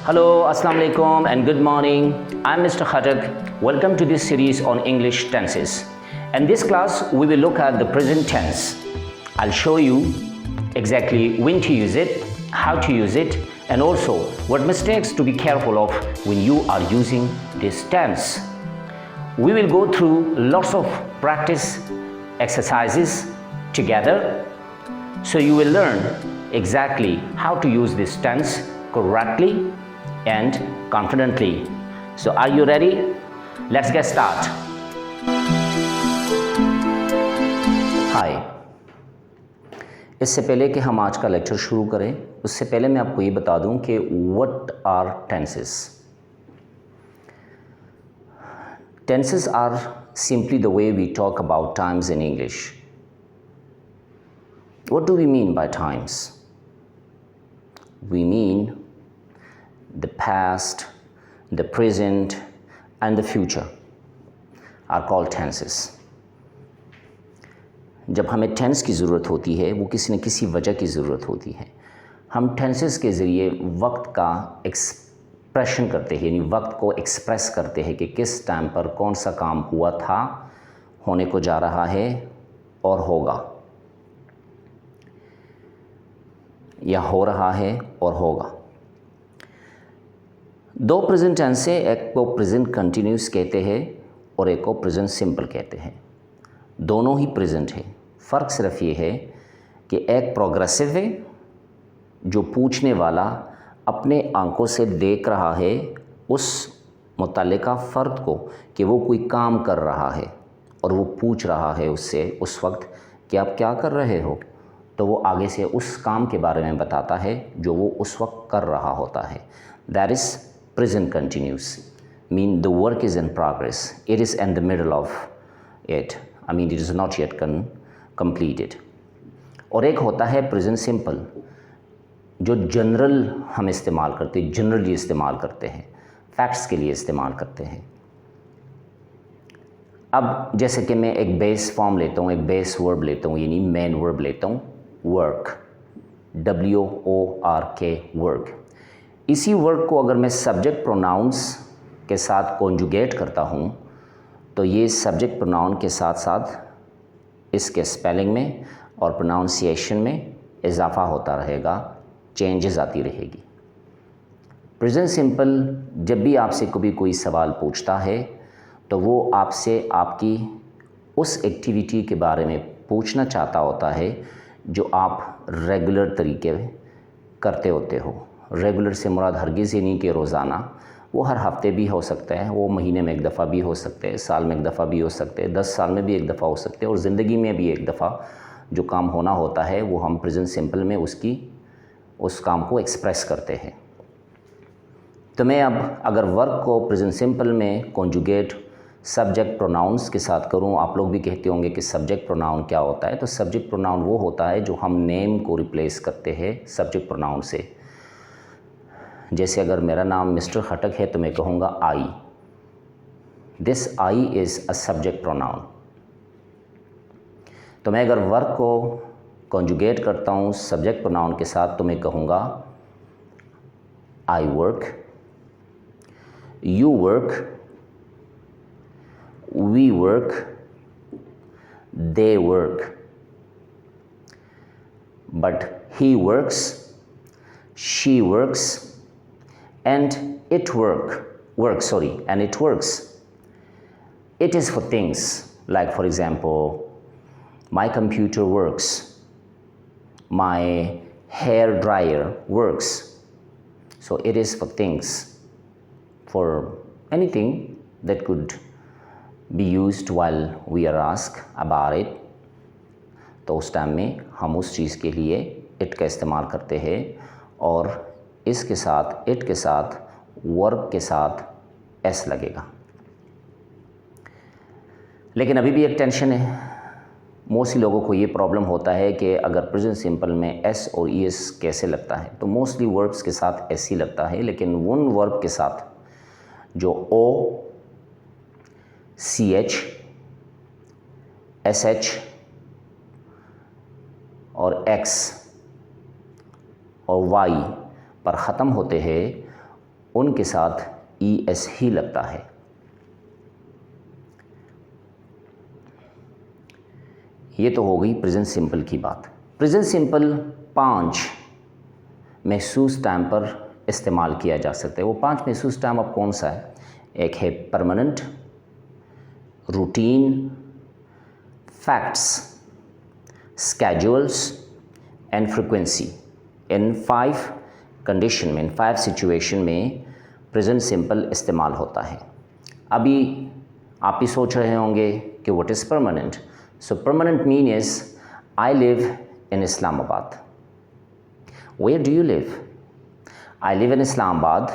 Hello, Assalamu alaikum and good morning. I'm Mr. Khattak. Welcome to this series on English tenses. In this class, we will look at the present tense. I'll show you exactly when to use it, how to use it, and also what mistakes to be careful of when you are using this tense. We will go through lots of practice exercises together so you will learn exactly how to use this tense correctly and confidently. So are you ready? Let's get started. Hi. इससे पहले कि हम आज का lecture शुरू करें, उससे पहले मैं आपको ये बता दूं कि what are tenses. Tenses are simply the way we talk about times in English. What do we mean by times? We mean the past, the present, and the future are called tenses. जब हमें tense की ज़रूरत होती है, वो किसी न किसी वजह की ज़रूरत होती है. हम टेंसेस के ज़रिए वक्त का एक्सप्रेशन करते हैं, यानी वक्त को एक्सप्रेस करते हैं कि किस टाइम पर कौन सा काम हुआ था, होने को जा रहा है और होगा, या हो रहा है और होगा. दो प्रेजेंट टेंस है, एक को प्रेजेंट कंटिन्यूस कहते हैं और एक को प्रेजेंट सिंपल कहते हैं. दोनों ही प्रेजेंट है. फ़र्क सिर्फ ये है कि एक प्रोग्रेसिव है, जो पूछने वाला अपने आंखों से देख रहा है उस मुतल्लिका फ़र्द को कि वो कोई काम कर रहा है और वो पूछ रहा है उससे उस वक्त कि आप क्या कर रहे हो, तो वो आगे से उस काम के बारे में बताता है जो वो उस वक्त कर रहा होता है. That is present continuous. Mean the work is in progress, it is in the middle of it, I mean it is not yet completed. और एक होता है प्रेजेंट सिंपल, जो जनरल हम इस्तेमाल करते हैं, जनरली इस्तेमाल करते हैं, फैक्ट्स के लिए इस्तेमाल करते हैं. अब जैसे कि मैं एक बेस फॉर्म लेता हूँ, एक बेस वर्ब लेता हूँ, यानी मेन वर्ब लेता हूँ, वर्क, WORK, वर्क. इसी वर्क को अगर मैं सब्जेक्ट प्रोनाउंस के साथ कॉन्जुगेट करता हूँ तो ये सब्जेक्ट प्रोनाउन के साथ साथ इसके स्पेलिंग में और प्रोनाउंसिएशन में इजाफा होता रहेगा, चेंजेस आती रहेगी. प्रेजेंट सिंपल जब भी आपसे कभी कोई सवाल पूछता है तो वो आपसे आपकी उस एक्टिविटी के बारे में पूछना चाहता होता है जो आप रेगुलर तरीके करते होते हो. रेगुलर से मुराद हरगिज़ ही नहीं कि रोज़ाना, वो हर हफ्ते भी हो सकता है, वो महीने में एक दफ़ा भी हो सकते हैं, साल में एक दफ़ा भी हो सकते हैं, 10 साल में भी एक दफ़ा हो सकते हैं, और ज़िंदगी में भी एक दफ़ा जो काम होना होता है वो हम प्रेजेंट सिंपल में उस काम को एक्सप्रेस करते हैं. तो मैं अब अगर वर्क को प्रेजेंट सिंपल में कॉन्जुगेट सब्जेक्ट प्रोनाउंस के साथ करूं, आप लोग भी कहते होंगे कि सब्जेक्ट प्रोनाउन क्या होता है. तो सब्जेक्ट प्रोनाउन वो होता है जो हम नेम को रिप्लेस करते हैं सब्जेक्ट प्रोनाउन से. जैसे अगर मेरा नाम मिस्टर खटक है तो मैं कहूँगा I. This I is a subject pronoun. तो मैं अगर वर्क को कॉन्जुगेट करता हूँ सब्जेक्ट प्रोनाउन के साथ तो मैं कहूँगा आई work, you work, we work, they work. But he works, she works, and it works. It is for things like, for example, my computer works, my hair dryer works. So it is for things, for anything that could be used while we are asked about it. तो उस time में हम उस चीज़ के लिए it का इस्तेमाल करते हैं, और इसके साथ इट के साथ वर्क के साथ एस लगेगा. लेकिन अभी भी एक टेंशन है. मोस्टली लोगों को ये प्रॉब्लम होता है कि अगर प्रेजेंट सिंपल में एस और ई एस कैसे लगता है. तो मोस्टली वर्ब्स के साथ एस ही लगता है, लेकिन उन वर्ब के साथ जो ओ, CH, SH और X और Y पर ख़त्म होते हैं, उनके साथ ES ही लगता है। ये तो हो गई प्रेजेंट सिंपल की बात। प्रेजेंट सिंपल 5 महसूस टाइम पर इस्तेमाल किया जा सकता है। वो 5 महसूस टाइम अब कौन सा है? एक है permanent, routine, facts, schedules and frequency. In 5 condition में, इन 5 सिचुएशन में प्रेजेंट सिंपल इस्तेमाल होता है। अभी आप ही सोच रहे होंगे कि what is permanent. So permanent mean is I live in Islamabad. Where do you live? I live in Islamabad.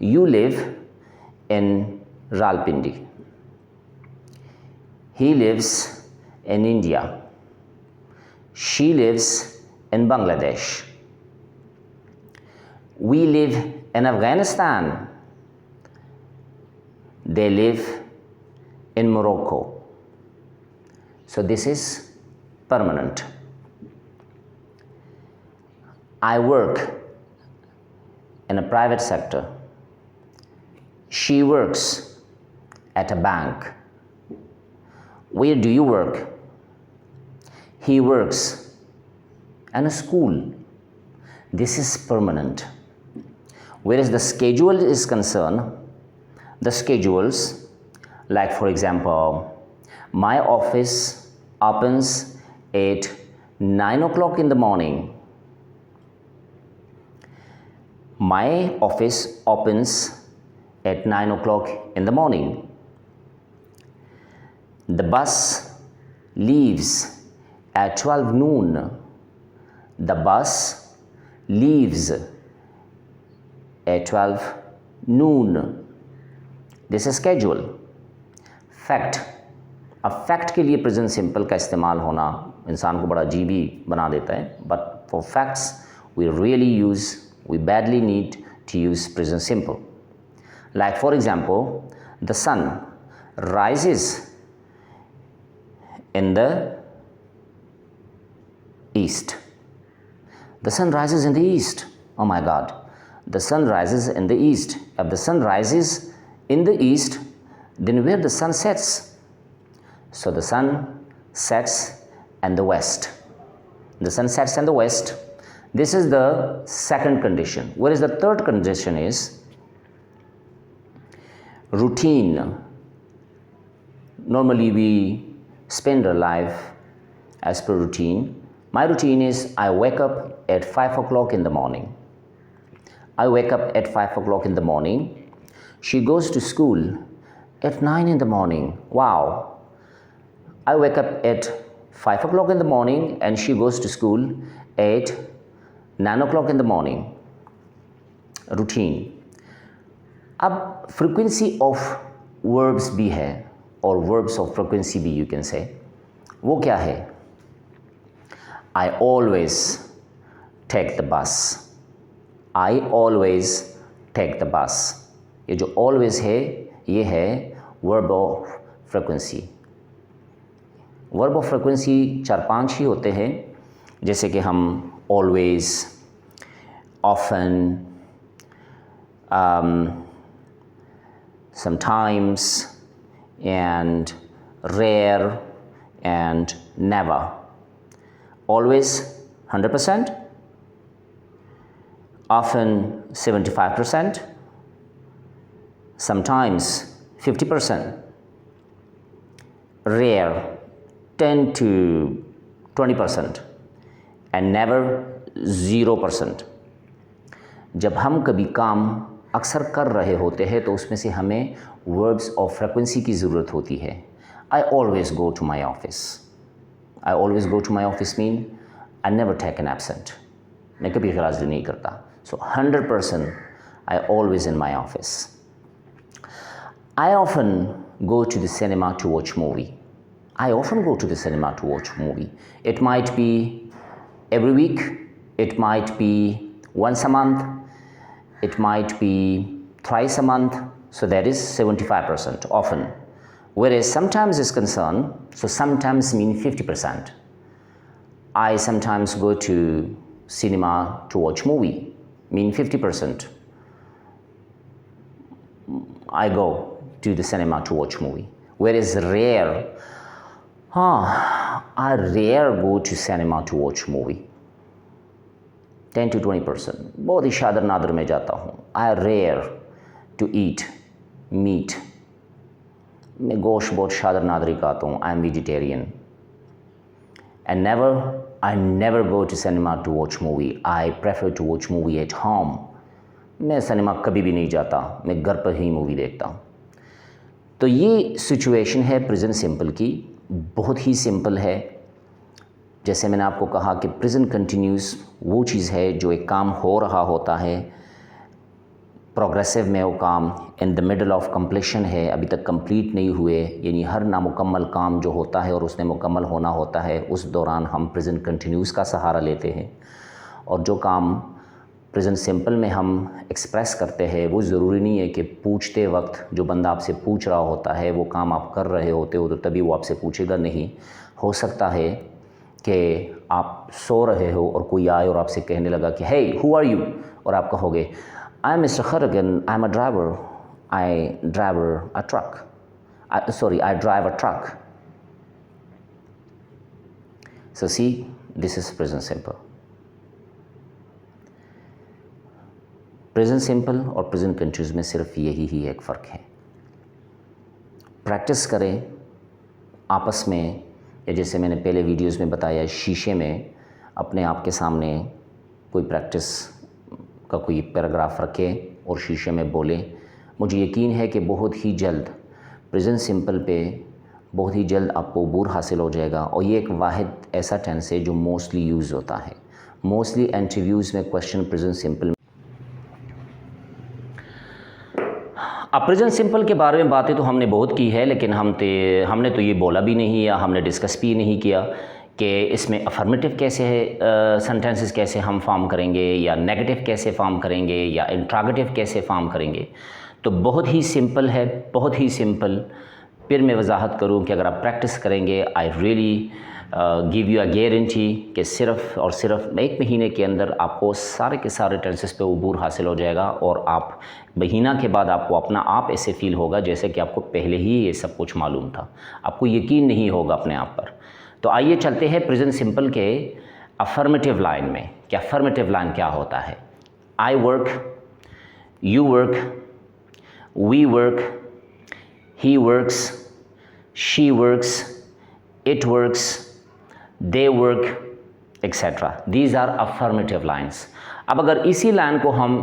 You live in Rawalpindi. He lives in India. She lives in Bangladesh. We live in Afghanistan. They live in Morocco. So this is permanent. I work in a private sector. She works at a bank. Where do you work? He works in a school. This is permanent. Whereas the schedule is concerned, the schedules, like for example, my office opens at 9 o'clock in the morning. My office opens at 9 o'clock in the morning. The bus leaves at 12 noon. The bus leaves at 12 noon. This is schedule. Fact. अब fact के लिए present simple का इस्तेमाल होना इंसान को बड़ा अजीब ही बना देता है, but for facts we badly need to use present simple. Like for example, the sun rises in the east. The sun rises in the east. Oh my God. The sun rises in the east. If the sun rises in the east, then where the sun sets? So the sun sets in the west. The sun sets in the west. This is the second condition. Whereas the third condition is routine. Normally we spend our life as per routine. My routine is I wake up at 5 o'clock in the morning. I wake up at 5 o'clock in the morning. She goes to school at 9 in the morning. Wow. I wake up at 5 o'clock in the morning and she goes to school at 9 o'clock in the morning. Routine. अब frequency of verbs भी है और verbs of frequency भी you can say. वो क्या है? I always take the bus. I always take the bus. ये जो always है ये है verb of frequency. Verb of frequency 4-5 ही होते हैं, जैसे कि हम always, often, sometimes, and rare, and never. Always 100%, often 75%, sometimes 50%, rare 10 to 20%. And never 0%. जब हम कभी काम अक्सर कर रहे होते हैं तो उसमें से हमें वर्ब्स ऑफ फ्रीक्वेंसी की ज़रूरत होती है. I always go to my office. I always go to my office mean I never take an absent. मैं कभी खराज नहीं करता. So 100% I always in my office. I often go to the cinema to watch movie. I often go to the cinema to watch movie. It might be every week, it might be once a month, it might be thrice a month, so that is 75% often. Whereas sometimes is concerned, so sometimes mean 50%. I sometimes go to cinema to watch movie, mean 50%. I go to the cinema to watch movie. Whereas rare, I rare go to cinema to watch movie. 10 to 20%. बहुत ही शादर नादर में जाता हूँ. I rare to eat meat. मैं गोश्त बहुत शादर नादर ही खाता हूँ. I am vegetarian. And I never go to cinema to watch movie. I prefer to watch movie at home. मैं सिनेमा कभी भी नहीं जाता, मैं घर पर ही मूवी देखता हूँ. तो ये सिचुएशन है प्रेजेंट सिंपल की, बहुत ही सिंपल है. जैसे मैंने आपको कहा कि प्रेजेंट कंटिन्यूस वो चीज़ है जो एक काम हो रहा होता है, प्रोग्रेसिव में वो काम in the middle of completion है, अभी तक कंप्लीट नहीं हुए, यानी हर नामुकम्मल काम जो होता है और उसने मुकम्मल होना होता है, उस दौरान हम प्रेजेंट कंटिन्यूस का सहारा लेते हैं. और जो काम प्रेजेंट सिंपल में हम एक्सप्रेस करते हैं वो ज़रूरी नहीं है कि पूछते वक्त जो बंदा आपसे पूछ रहा होता है वो काम आप कर रहे होते हो तो तभी वो आपसे पूछेगा. नहीं हो सकता है कि आप सो रहे हो और कोई आए और आपसे कहने लगा कि हे हु आर यू, और आप कहोगे I am mister Khargan, I am a driver, I drive a truck. So see, this is present simple. Present simple और प्रेजेंट कंटिन्यूस में सिर्फ यही ही एक फ़र्क है. प्रैक्टिस करें आपस में, या जैसे मैंने पहले वीडियोस में बताया, शीशे में अपने आप के सामने कोई प्रैक्टिस का कोई पैराग्राफ रखें और शीशे में बोलें. मुझे यकीन है कि बहुत ही जल्द प्रेजेंट सिंपल पे बहुत ही जल्द आपको अबूर हासिल हो जाएगा. और ये एक वाहिद ऐसा टेंस है जो मोस्टली यूज़ होता है. मोस्टली इंटरव्यूज़ में क्वेश्चन प्रेजेंट सिंपल. अब प्रेजेंट सिंपल के बारे में बातें तो हमने बहुत की है, लेकिन हमने तो ये बोला भी नहीं या हमने डिस्कस भी नहीं किया कि इसमें अफर्मेटिव कैसे है, सेंटेंसेस कैसे हम फॉर्म करेंगे, या नेगेटिव कैसे फॉर्म करेंगे, या इंट्रोगेटिव कैसे फॉर्म करेंगे. तो बहुत ही सिंपल है, बहुत ही सिंपल. फिर मैं वजाहत करूँ कि अगर आप प्रैक्टिस करेंगे, I really give you a guarantee कि सिर्फ़ और सिर्फ एक महीने के अंदर आपको सारे के सारे टेंसेस पे अबूर हासिल हो जाएगा. और आप महीना के बाद आपको अपना आप ऐसे फ़ील होगा जैसे कि आपको पहले ही ये सब कुछ मालूम था. आपको यकीन नहीं होगा अपने आप पर. तो आइए चलते हैं प्रेजेंट सिंपल के अफर्मेटिव लाइन में. कि अफर्मेटिव लाइन क्या होता है. I work, you work, we work, he works, she works, it works, they work, etc. These are affirmative lines. अब अगर इसी लाइन को हम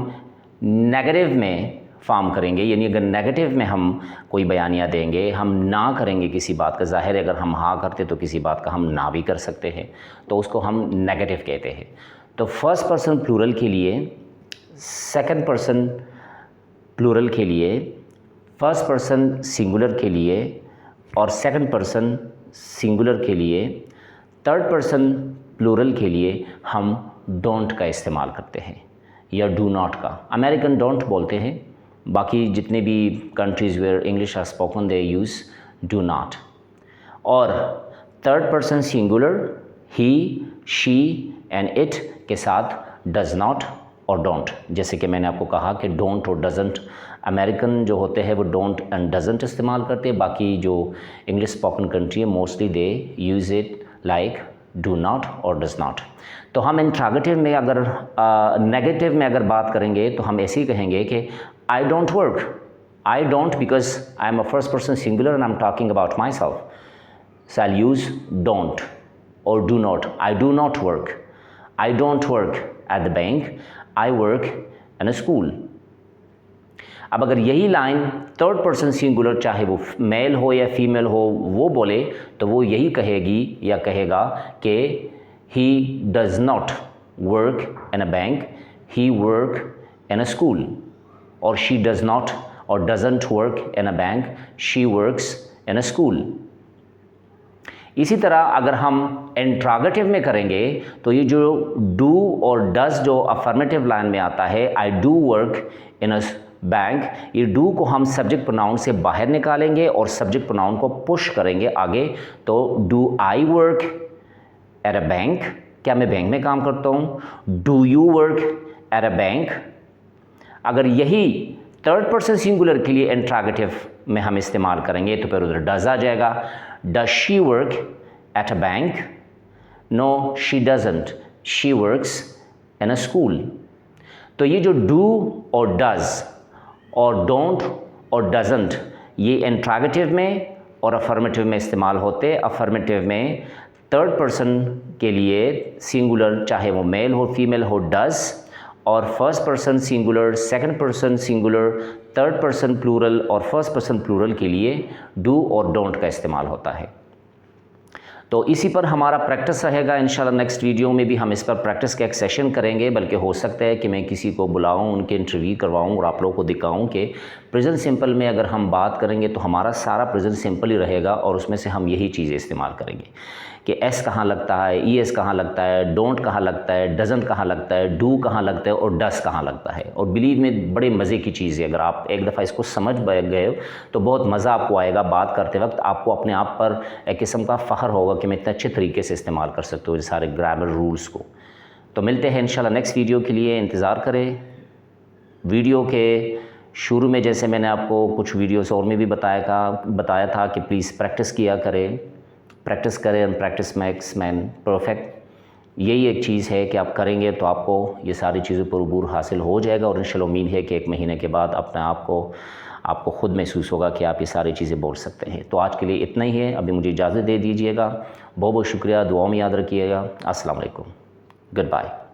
नेगेटिव में फॉर्म करेंगे, यानी अगर नेगेटिव में हम कोई बयानिया देंगे, हम ना करेंगे किसी बात का, ज़ाहिर है अगर हम हाँ करते तो किसी बात का हम ना भी कर सकते हैं, तो उसको हम नेगेटिव कहते हैं. तो फर्स्ट पर्सन प्लूरल के लिए, सेकंड पर्सन प्लूरल के लिए, फर्स्ट पर्सन सिंगुलर के लिए और सेकंड पर्सन सिंगुलर के लिए, थर्ड पर्सन प्लूरल के लिए हम डोंट का इस्तेमाल करते हैं या डू नॉट का. अमेरिकन डोंट बोलते हैं, बाकी जितने भी countries where English are spoken they use do not. और third person singular he, she and it के साथ डज नॉट और डोंट. जैसे कि मैंने आपको कहा कि डोंट और डजंट, अमेरिकन जो होते हैं वो डोंट एंड डजंट इस्तेमाल करते हैं, बाकी जो इंग्लिश स्पोकन कंट्री है mostly they use it like do not और डज नॉट. तो हम इंट्रोगेटिव में अगर नेगेटिव में अगर बात करेंगे तो हम ऐसे ही कहेंगे कि I don't work. I don't because I am a first person singular and I am talking about myself, so I use don't और do not. I do not work, I don't work at the bank, I work in a school. अब अगर यही line third person singular, चाहे वो mail हो या female हो, वो बोले तो वो यही कहेगी या कहेगा कि he does not work in a bank, he work in a school. और शी डज नॉट और doesn't work in a bank, she works in a school. इसी तरह अगर हम इंट्रोगेटिव में करेंगे तो ये जो डू और डज जो अफर्मेटिव लाइन में आता है, I do work in a bank, ये डू को हम सब्जेक्ट प्रोनाउन से बाहर निकालेंगे और सब्जेक्ट प्रोनाउन को पुश करेंगे आगे. तो do I work at a bank, क्या मैं बैंक में काम करता हूँ. Do you work at a bank. अगर यही थर्ड पर्सन सिंगुलर के लिए इंट्रोगेटिव में हम इस्तेमाल करेंगे, तो फिर उधर डज आ जाएगा। Does she work at a bank? No she doesn't, she works in a school. तो ये जो डू और डज और डोंट और डजंट, ये इंट्रोगेटिव में और अफर्मेटिव में इस्तेमाल होते। अफर्मेटिव में थर्ड पर्सन के लिए सिंगुलर, चाहे वो मेल हो फीमेल हो, डज, और first person singular, second person singular, third person plural और फर्स्ट पर्सन प्लूरल के लिए डू और डोंट का इस्तेमाल होता है। तो इसी पर हमारा प्रैक्टिस रहेगा। इंशाल्लाह नेक्स्ट वीडियो में भी हम इस पर प्रैक्टिस का एक सेशन करेंगे, बल्कि हो सकता है कि मैं किसी को बुलाऊं, उनके इंटरव्यू करवाऊं और आप लोगों को दिखाऊं कि प्रेजेंट सिंपल में अगर हम बात करेंगे तो हमारा सारा प्रेजेंट सिंपल ही रहेगा, और उसमें से हम यही चीज़ें इस्तेमाल करेंगे कि एस कहाँ लगता है, ई एस कहाँ लगता है, डोंट कहाँ लगता है, डजंट कहाँ लगता है, डू कहाँ लगता है और डस कहाँ लगता है। और बिलीव में बड़े मज़े की चीज़ है, अगर आप एक दफ़ा इसको समझ गए हो तो बहुत मज़ा आपको आएगा। बात करते वक्त आपको अपने आप पर एक किस्म का फ़ख्र होगा कि मैं इतने अच्छे तरीके से इस्तेमाल कर सकता हूँ इन सारे ग्रामर रूल्स को। तो मिलते हैं इंशाल्लाह नेक्स्ट वीडियो के लिए, इंतज़ार करें। वीडियो के शुरू में जैसे मैंने आपको कुछ वीडियोस और में भी बताया था कि प्लीज़ प्रैक्टिस किया करें, प्रैक्टिस करें and practice makes man perfect. यही एक चीज़ है कि आप करेंगे तो आपको ये सारी चीज़ों पर अबूर हासिल हो जाएगा, और इंशाल्लाह उम्मीद है कि 1 महीने के बाद अपने आपको खुद महसूस होगा कि आप ये सारी चीज़ें बोल सकते हैं। तो आज के लिए इतना ही है, अभी मुझे इजाज़त दे दीजिएगा। बहुत बहुत शुक्रिया, दुआओं में याद रखिएगा। अस्सलाम वालेकुम, गुड बाय।